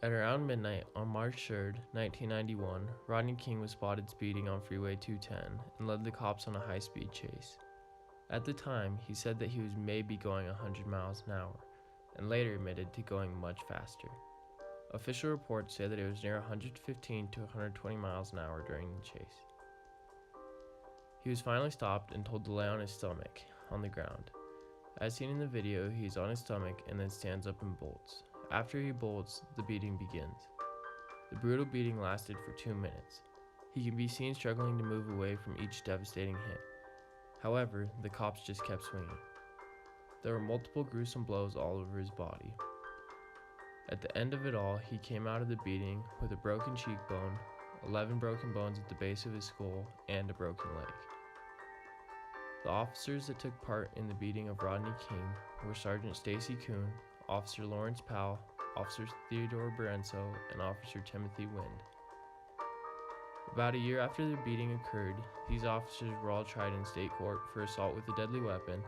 At around midnight on March 3rd, 1991, Rodney King was spotted speeding on Freeway 210 and led the cops on a high-speed chase. At the time, he said that he was maybe going 100 miles an hour, and later admitted to going much faster. Official reports say that it was near 115 to 120 miles an hour during the chase. He was finally stopped and told to lay on his stomach, on the ground. As seen in the video, he is on his stomach and then stands up and bolts. After he bolts, the beating begins. The brutal beating lasted for 2 minutes. He can be seen struggling to move away from each devastating hit. However, the cops just kept swinging. There were multiple gruesome blows all over his body. At the end of it all, he came out of the beating with a broken cheekbone, 11 broken bones at the base of his skull, and a broken leg. The officers that took part in the beating of Rodney King were Sergeant Stacy Kuhn, Officer Lawrence Powell, Officer Theodore Berenso, and Officer Timothy Wind. About a year after the beating occurred, these officers were all tried in state court for assault with a deadly weapon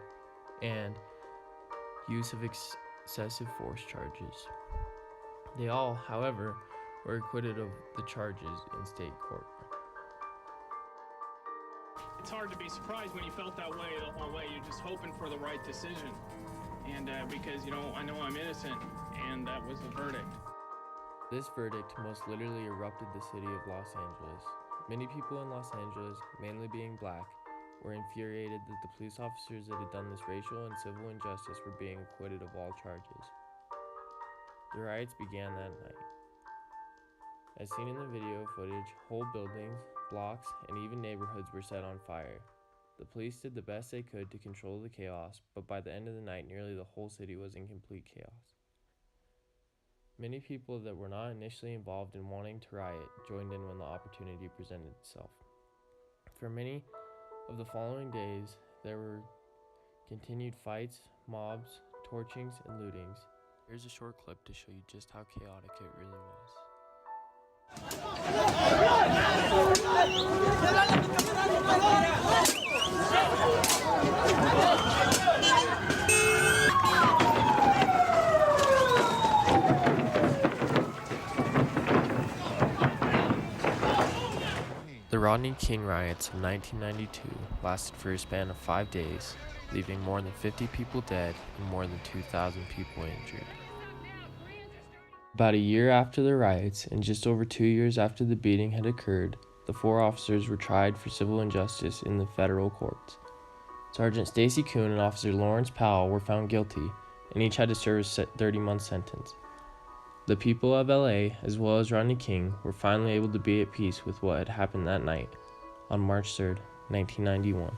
and use of excessive force charges. They all, however, were acquitted of the charges in state court. It's hard to be surprised when you felt that way the whole way. You're just hoping for the right decision. And because, I know I'm innocent, and that was the verdict. This verdict most literally erupted the city of Los Angeles. Many people in Los Angeles, mainly being black, were infuriated that the police officers that had done this racial and civil injustice were being acquitted of all charges. The riots began that night. As seen in the video footage, whole buildings, blocks, and even neighborhoods were set on fire. The police did the best they could to control the chaos, but by the end of the night, nearly the whole city was in complete chaos. Many people that were not initially involved in wanting to riot joined in when the opportunity presented itself. For many of the following days, there were continued fights, mobs, torchings, and lootings. Here's a short clip to show you just how chaotic it really was. The Rodney King riots of 1992 lasted for a span of 5 days, leaving more than 50 people dead and more than 2,000 people injured. About a year after the riots, and just over 2 years after the beating had occurred, the 4 officers were tried for civil injustice in the federal courts. Sergeant Stacy Kuhn and Officer Lawrence Powell were found guilty, and each had to serve a 30-month sentence. The people of LA, as well as Rodney King, were finally able to be at peace with what had happened that night, on March 3rd, 1991.